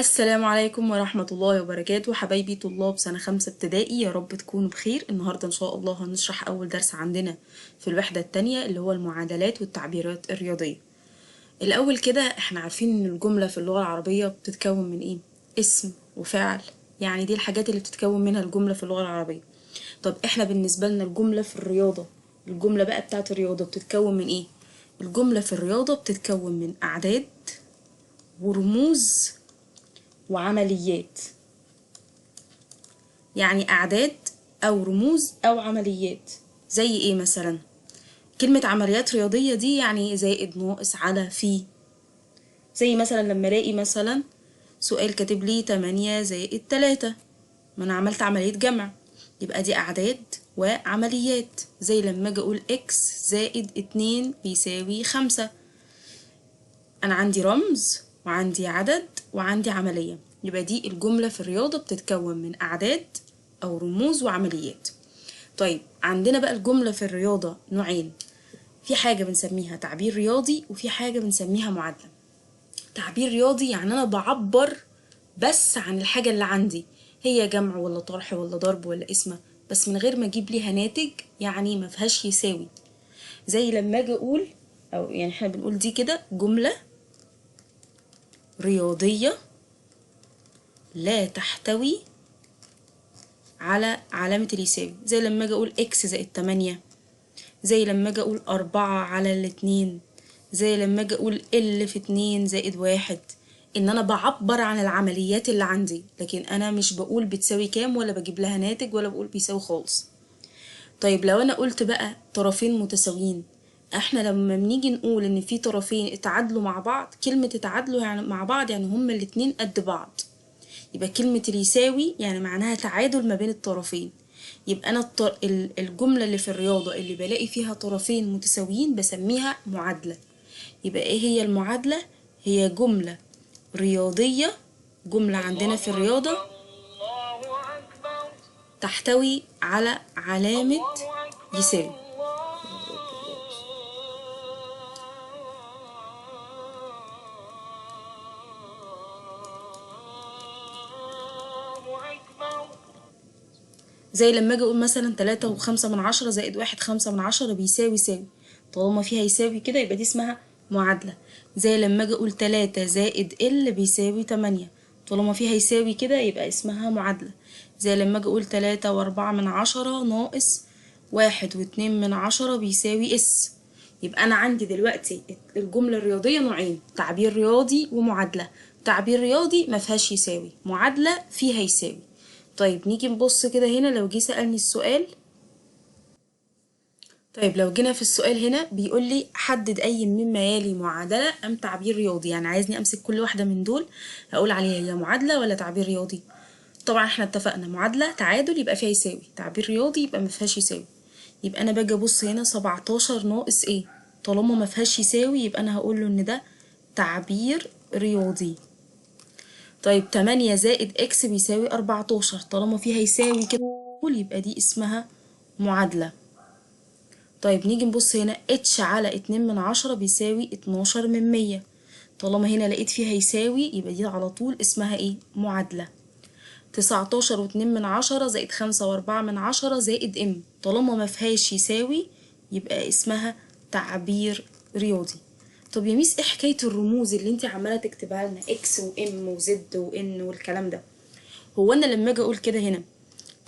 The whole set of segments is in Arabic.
السلام عليكم ورحمة الله وبركاته حبايبي طلاب سنة 5 ابتدائي، يا رب تكونوا بخير. النهاردة إن شاء الله هنشرح أول درس عندنا في الوحدة التانية اللي هو المعادلات والتعبيرات الرياضية. الأول كده احنا عارفين إن الجملة في اللغة العربية بتتكون من إيه؟ اسم وفعل، يعني دي الحاجات اللي بتتكون منها الجملة في اللغة العربية. طب احنا بالنسبة لنا الجملة في الرياضة، الجملة بقى بتاعت الرياضة بتتكون من إيه؟ الجملة في الرياضة بتتكون من أعداد ورموز وعمليات. يعني أعداد أو رموز أو عمليات. زي إيه مثلا؟ كلمة عمليات رياضية دي يعني زائد ناقص على في. زي مثلا لما الاقي مثلا سؤال كاتب لي 8 زائد 3، ما أنا عملت عملية جمع، يبقى دي أعداد وعمليات. زي لما أجي أقول إكس زائد 2 بيساوي 5، أنا عندي رمز وعندي عدد وعندي عملية، يبقى دي الجملة في الرياضة بتتكون من أعداد أو رموز وعمليات. طيب عندنا بقى الجملة في الرياضة نوعين، في حاجة بنسميها تعبير رياضي وفي حاجة بنسميها معادلة. تعبير رياضي يعني أنا بعبر بس عن الحاجة اللي عندي، هي جمع ولا طرح ولا ضرب ولا قسمة، بس من غير ما أجيب ليها ناتج، يعني ما فيهاش يساوي. زي لما أجي أقول، أو يعني إحنا بنقول دي كده جملة رياضية لا تحتوي على علامة اليساوي. زي لما اجي اقول اكس زائد 8، زي لما اجي اقول 4 على 2، زي لما اجي اقول ال في 2 زائد 1. ان انا بعبر عن العمليات اللي عندي، لكن انا مش بقول بتساوي كام ولا بجيب لها ناتج ولا بقول بيساوي خالص. طيب لو انا قلت بقى طرفين متساويين، احنا لما بنيجي نقول ان في طرفين اتعادلوا مع بعض، كلمة اتعادلوا يعني مع بعض يعني هما الاتنين قد بعض، يبقى كلمة اليساوي يعني معناها تعادل ما بين الطرفين. يبقى أنا الجملة اللي في الرياضة اللي بلاقي فيها طرفين متساويين بسميها معادلة. يبقى إيه هي المعادلة؟ هي جملة رياضية، جملة عندنا في الرياضة تحتوي على علامة يساوي. زي لما اجي اقول مثلا 3.5 زائد 1.5 بيساوي ساوي، طالما فيها يساوي كده يبقى دي اسمها معادلة. زي لما اجي اقول 3 زائد ال بيساوي 8، طالما فيها يساوي كده يبقى اسمها معادلة. زي لما اجي اقول 3.4 ناقص 1.2 بيساوي اس. يبقى انا عندي دلوقتي الجملة الرياضية نوعين، تعبير رياضي ومعادلة. تعبير رياضي ما فيهاش يساوي، معادلة فيها يساوي. طيب نيجي نبص كده هنا لو جه سألني السؤال. طيب لو جينا في السؤال هنا بيقول لي حدد أي مما يلي معادلة أم تعبير رياضي، يعني عايزني أمسك كل واحدة من دول هقول عليها هي معادلة ولا تعبير رياضي. طبعا احنا اتفقنا معادلة تعادل يبقى فيها يساوي، تعبير رياضي يبقى ما فيهاش يساوي. يبقى أنا باجي أبص هنا 17 ناقص إيه، طالما ما فيهاش يساوي يبقى أنا هقول له إن ده تعبير رياضي. طيب 8 زائد اكس بيساوي 14، طالما فيها يساوي كده يبقى دي اسمها معادلة. طيب نيجي نبص هنا اتش على 2/10 بيساوي 12/100، طالما هنا لقيت فيها يساوي يبقى دي على طول اسمها ايه؟ معادلة. 19.2 زائد 5.4 زائد ام، طالما ما فيهاش يساوي يبقى اسمها تعبير رياضي. طب يا ميس ايه حكاية الرموز اللي انت عمالة تكتبها لنا اكس وام وزد وان والكلام ده؟ هو انا لما اجي اقول كده هنا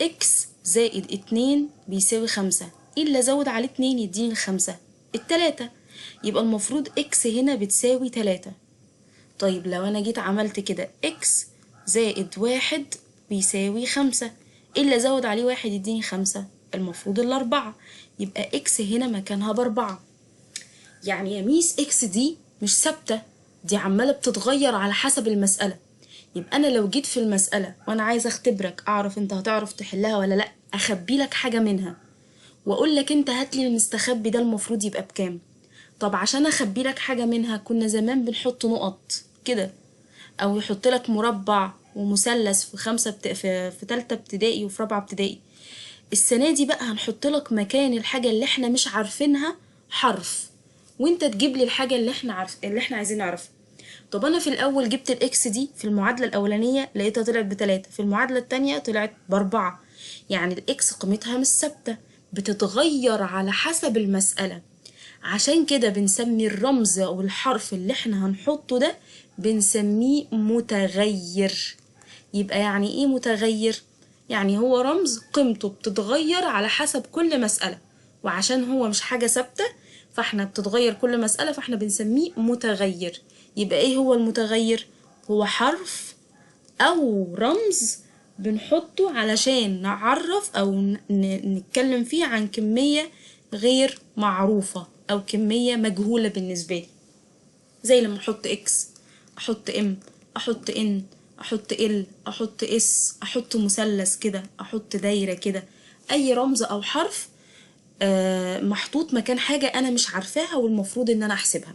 اكس زائد 2 بيساوي 5، ايه اللي ازود عليه 2 يديني 5؟ التلاتة، يبقى المفروض اكس هنا بتساوي 3. طيب لو انا جيت عملت كده اكس زائد 1 بيساوي 5، ايه اللي ازود عليه 1 يديني 5؟ المفروض ال4، يبقى اكس هنا مكانها ب4. يعني يا ميس اكس دي مش ثابتة، دي عمالة بتتغير على حسب المسألة. يبقى انا لو جيت في المسألة وانا عايزة اختبرك اعرف انت هتعرف تحلها ولا لا، اخبي لك حاجة منها واقول لك انت هاتلي المستخبي ده المفروض يبقى بكام. طب عشان اخبي لك حاجة منها كنا زمان بنحط نقط كده، او يحط لك مربع ومثلث في تالتة ابتدائي وفي رابعة ابتدائي. السنة دي بقى هنحط لك مكان الحاجة اللي احنا مش عارفينها حرف، وانت تجيب لي الحاجة اللي احنا عايزين نعرفها. طب انا في الاول جبت الاكس دي في المعادله الاولانيه لقيتها طلعت ب3، في المعادله التانية طلعت ب4. يعني الاكس قيمتها مش ثابته، بتتغير على حسب المساله. عشان كده بنسمي الرمز او الحرف اللي احنا هنحطه ده بنسميه متغير. يبقى يعني ايه متغير؟ يعني هو رمز قيمته بتتغير على حسب كل مسألة، وعشان هو مش حاجة ثابتة فاحنا بتتغير كل مسألة فاحنا بنسميه متغير. يبقى ايه هو المتغير؟ هو حرف او رمز بنحطه علشان نعرف او نتكلم فيه عن كمية غير معروفة او كمية مجهولة بالنسبة لي. زي لما احط اكس، احط ام، احط ان، احط ال، احط اس، احط مثلث كده، احط دايرة كده. اي رمز او حرف محطوط مكان حاجة انا مش عارفاها والمفروض ان انا احسبها.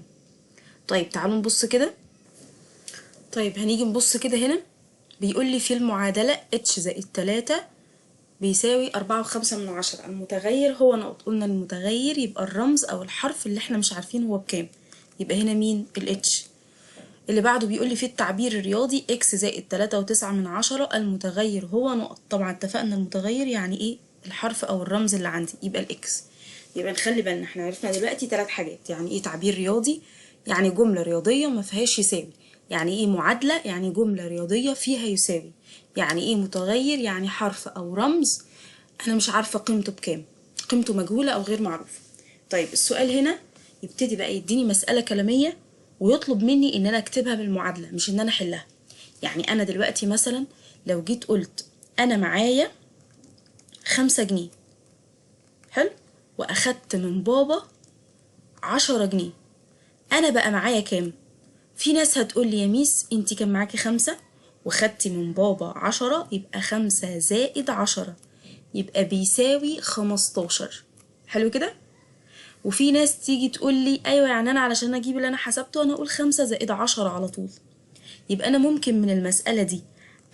طيب تعالوا نبص كده. طيب هنيجي نبص كده هنا، بيقول لي في المعادلة h زائد 3 بيساوي 4.5. المتغير هو نقط. قلنا المتغير يبقى الرمز او الحرف اللي احنا مش عارفين هو بكام، يبقى هنا مين؟ الاتش. اللي بعده بيقول لي في التعبير الرياضي x زائد 3.9 المتغير هو نقط. طبعا اتفقنا المتغير يعني ايه؟ الحرف او الرمز اللي عندي، يبقى الاكس. يبقى نخلي بالنا احنا عرفنا دلوقتي 3 حاجات. يعني ايه تعبير رياضي؟ يعني جملة رياضية ما فيهاش يساوي. يعني ايه معادلة؟ يعني جملة رياضية فيها يساوي. يعني ايه متغير؟ يعني حرف او رمز انا مش عارفة قيمته بكام، قيمته مجهولة او غير معروفة. طيب السؤال هنا يبتدي بقى يديني مسألة كلامية ويطلب مني ان انا اكتبها بالمعادلة مش ان انا احلها. يعني انا دلوقتي مثلا لو جيت قلت انا معايا 5 جنيه، حلو، واخدت من بابا 10 جنيه، انا بقى معايا كام؟ في ناس هتقول لي يا ميس انتي كان معاكي 5 وخدتي من بابا 10، يبقى 5 زائد 10 يبقى بيساوي 15. حلو كده؟ وفي ناس تيجي تقول لي ايوه يعني انا علشان اجيب اللي انا حسبته انا اقول 5 زائد 10 على طول. يبقى انا ممكن من المسألة دي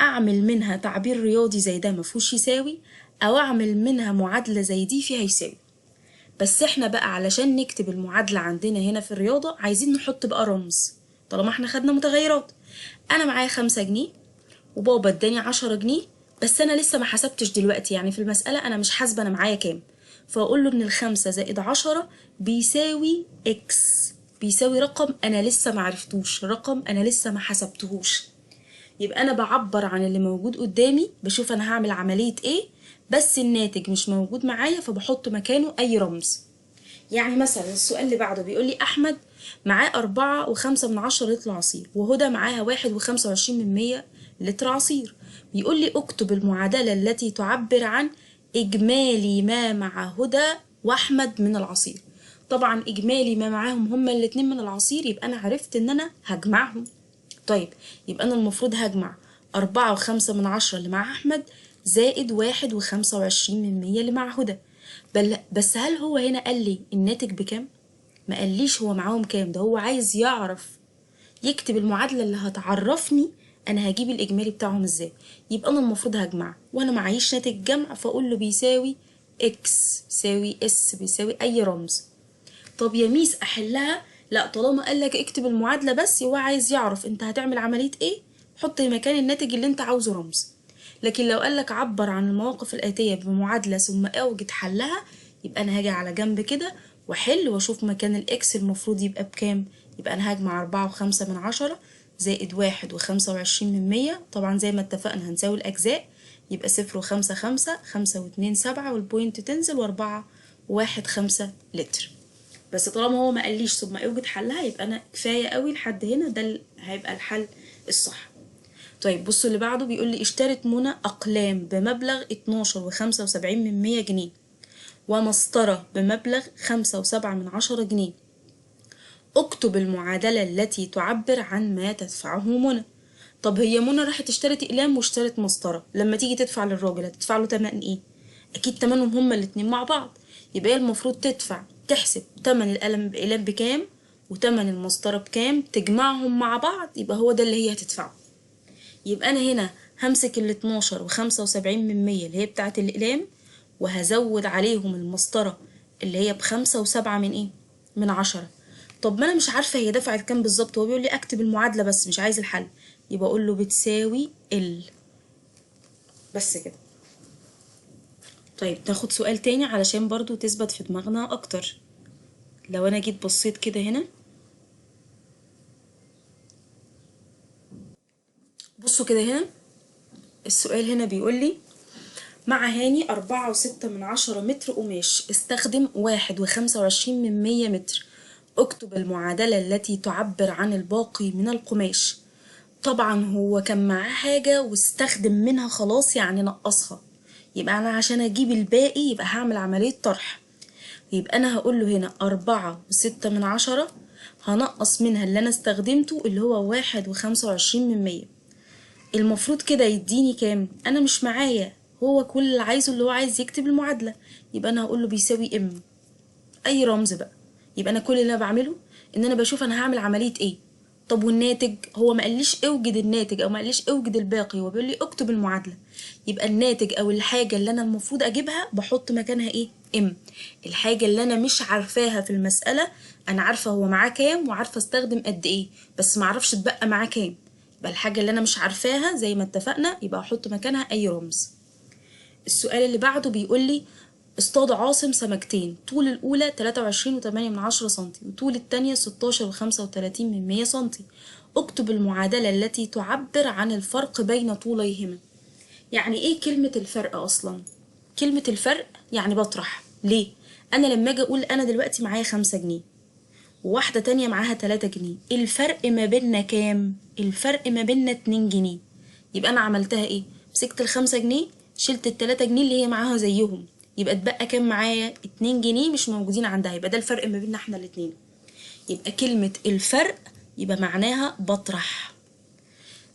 اعمل منها تعبير رياضي زي ده مفهوش يساوي، او اعمل منها معادلة زي دي فيها يساوي. بس احنا بقى علشان نكتب المعادلة عندنا هنا في الرياضة عايزين نحط بقى رمز. طالما احنا خدنا متغيرات، انا معايا 5 جنيه وبابا اداني 10 جنيه، بس انا لسه ما حسبتش دلوقتي، يعني في المسألة انا مش حاسبة انا معايا كام. فاقول له ان ال5 زائد 10 بيساوي اكس، بيساوي رقم انا لسه ما عرفتوش، رقم انا لسه ما حسبتهوش. يبقى انا بعبر عن اللي موجود قدامي، بشوف انا هعمل عملية ايه، بس الناتج مش موجود معايا فبحط مكانه اي رمز. يعني مثلا السؤال اللي بعده بيقول لي احمد معاه 4.5 لتر عصير، وهدى معاها 1.25 لتر عصير. بيقول لي اكتب المعادلة التي تعبر عن اجمالي ما مع هدى واحمد من العصير. طبعا اجمالي ما معاهم هما الاتنين من العصير، يبقى انا عرفت ان انا هجمعهم. طيب يبقى انا المفروض هجمع 4.5 اللي مع احمد زائد 1.25 اللي مع هدى. بس هل هو هنا قال لي الناتج بكام؟ ما قاليش هو معاهم كام، ده هو عايز يعرف يكتب المعادلة اللي هتعرفني انا هجيب الاجمالي بتاعهم ازاي. يبقى انا المفروض هجمع وانا معيش ناتج جمع، فاقول له بيساوي اكس، بيساوي اس، بيساوي اي رمز. طب يا ميس احلها؟ لا، طالما قالك اكتب المعادلة بس هو عايز يعرف انت هتعمل عملية ايه، حط مكان الناتج اللي انت عاوزه رمز. لكن لو قالك عبر عن المواقف الآتية بمعادلة ثم اوجد حلها، يبقى انا هاجي على جنب كده واحل واشوف مكان الاكس المفروض يبقى بكام. يبقى انا هجمع 4.5 زائد 1.25. طبعا زي ما اتفقنا هنساوي الأجزاء، يبقى 0.5 5، 5 و2 7، والبوينت تنزل، و4 و1 5 لتر. بس طالما هو ما قاليش ثم اوجد حلها يبقى انا كفايه قوي لحد هنا، ده هيبقى الحل الصح. طيب بصوا اللي بعده بيقول لي اشترت منى اقلام بمبلغ 12.75 جنيه ومسطره بمبلغ 5.7 جنيه. اكتب المعادله التي تعبر عن ما تدفعه منى. طب هي منى راحت اشترت اقلام واشترت مسطره، لما تيجي تدفع للراجل هتدفع له تمن ايه؟ اكيد تمنهم هما الاتنين مع بعض. يبقى هي المفروض تحسب تمن القلم بكام وتمن المسطره بكام، تجمعهم مع بعض يبقى هو ده اللي هي هتدفعه. يبقى انا هنا همسك ال 12.75 اللي هي بتاعه الاقلام، وهزود عليهم المسطره اللي هي ب5.7 من 10. طب ما انا مش عارفه هي دفعت كام بالظبط، هو بيقول لي اكتب المعادله بس مش عايز الحل، يبقى اقول له بتساوي ال، بس كده. طيب ناخد سؤال تاني علشان برضو تثبت في دماغنا اكتر. لو انا جيت بصيت كده هنا، بصوا كده هنا السؤال هنا بيقول لي مع هاني 4.6 متر قماش، استخدم 1.25 متر، اكتب المعادلة التي تعبر عن الباقي من القماش. طبعا هو كان معاه حاجة واستخدم منها خلاص، يعني نقصها، يبقى أنا عشان أجيب الباقي يبقى هعمل عملية طرح. يبقى أنا هقوله هنا 4.6، هنقص منها اللي أنا استخدمته اللي هو 1.25. المفروض كده يديني كام؟ أنا مش معايا، هو كل اللي عايزه اللي هو عايز يكتب المعادلة، يبقى أنا هقوله بيساوي ام، أي رمز بقى. يبقى أنا كل اللي أنا بعمله إن أنا بشوف أنا هعمل عملية إيه. طب والناتج؟ هو ما قاليش اوجد الناتج او ما قاليش اوجد الباقي، هو بيقول لي اكتب المعادله. يبقى الناتج او الحاجه اللي انا المفروض اجيبها بحط مكانها ايه؟ ام. الحاجه اللي انا مش عارفاها في المساله، انا عارفه هو معاه كام وعارفه استخدم قد ايه، بس ما اعرفش اتبقى معاه كام، يبقى الحاجه اللي انا مش عارفاها زي ما اتفقنا يبقى احط مكانها اي رمز. السؤال اللي بعده بيقول لي اصطاد عاصم سمكتين، طول الأولى 23.8 سنتي وطول التانية 16.35 سنتي، اكتب المعادلة التي تعبر عن الفرق بين طوليهما. يعني ايه كلمة الفرق أصلا؟ كلمة الفرق يعني بطرح. ليه؟ أنا لما أجي أقول أنا دلوقتي معايا 5 جنيه وواحدة تانية معاها 3 جنيه، الفرق ما بيننا كام؟ الفرق ما بيننا 2 جنيه. يبقى أنا عملتها ايه؟ مسكت ال5 جنيه شلت ال3 جنيه اللي هي معاها زيهم، يبقى اتبقى كام معايا؟ 2 جنيه مش موجودين عندها، يبقى ده الفرق ما بيننا احنا الاتنين. يبقى كلمة الفرق يبقى معناها بطرح.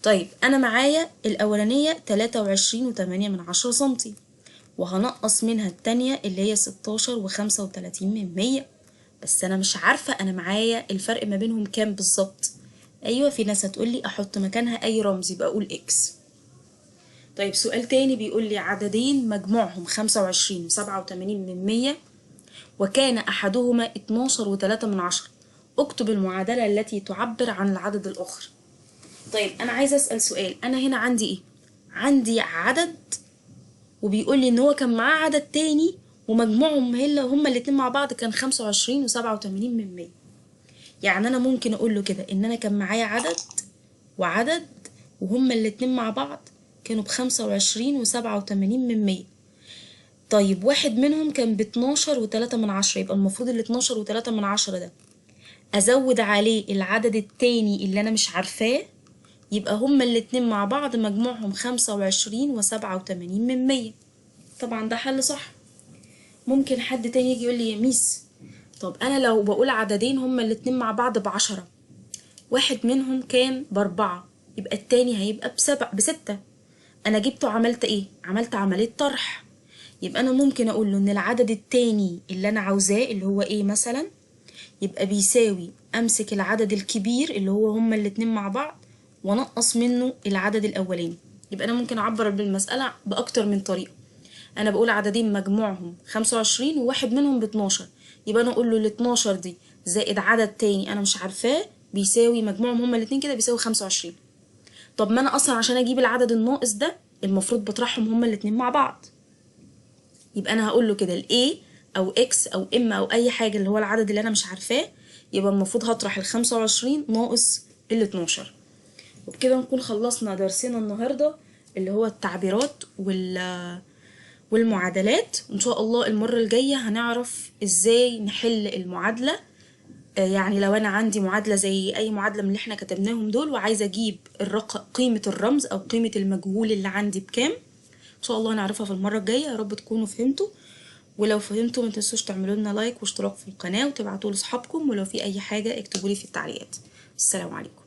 طيب أنا معايا الأولانية 23.8 سنتي، وهنقص منها التانية اللي هي 16.35، بس أنا مش عارفة أنا معايا الفرق ما بينهم كام بالظبط. أيوة، في ناس هتقولي أحط مكانها أي رمز يبقى أقول إكس. طيب سؤال تاني بيقول لي عددين مجموعهم 25.87، وكان أحدهما 12.3، اكتب المعادلة التي تعبر عن العدد الآخر. طيب أنا عايزة أسأل سؤال، أنا هنا عندي إيه؟ عندي عدد وبيقول لي إن هو كان معاه عدد تاني ومجموعهم هما الاتنين مع بعض كان 25.87. يعني أنا ممكن أقول له كده إن أنا كان معايا عدد وعدد وهما الاتنين مع بعض كانوا ب25.87. طيب واحد منهم كان ب12.3، يبقى المفروض ال12.3 ده أزود عليه العدد التاني اللي أنا مش عارفاه، يبقى هما الاتنين مع بعض مجموعهم 25.87. طبعا ده حل صح. ممكن حد تاني يجي يقول لي يا ميس، طب أنا لو بقول عددين هما الاتنين مع بعض ب10، واحد منهم كان ب4، يبقى التاني هيبقى ب6. أنا جبته عملت إيه؟ عملت عملية طرح. يبقى أنا ممكن أقول له إن العدد التاني اللي أنا عاوزاه اللي هو إيه مثلا، يبقى بيساوي أمسك العدد الكبير اللي هو هما الاتنين مع بعض ونقص منه العدد الأولاني. يبقى أنا ممكن أعبر بالمسألة بأكتر من طريقة. أنا بقول عددين مجموعهم 25 وواحد منهم ب12، يبقى أنا أقول له ال12 دي زائد عدد تاني أنا مش عارفاه بيساوي مجموعهم هما الاتنين كده بيساوي 25. طب ما أنا أصلا عشان أجيب العدد الناقص ده المفروض بطرحهم هما الاتنين مع بعض، يبقى أنا هقول له كده ال A أو X أو M أو أي حاجة اللي هو العدد اللي أنا مش عارفاه، يبقى المفروض هطرح ال25 ناقص ال12. وبكده نكون خلصنا درسنا النهاردة اللي هو التعبيرات والمعادلات. وإن شاء الله المرة الجاية هنعرف إزاي نحل المعادلة. يعني لو أنا عندي معادلة زي أي معادلة من اللي احنا كتبناهم دول وعايزة أجيب قيمة الرمز أو قيمة المجهول اللي عندي بكام، إن شاء الله هنعرفها في المرة الجاية. يا رب تكونوا فهمتوا، ولو فهمتوا ما تنسوش تعملوا لنا لايك واشتراك في القناة وتبعتوا لاصحابكم، ولو في أي حاجة اكتبوا لي في التعليقات. السلام عليكم.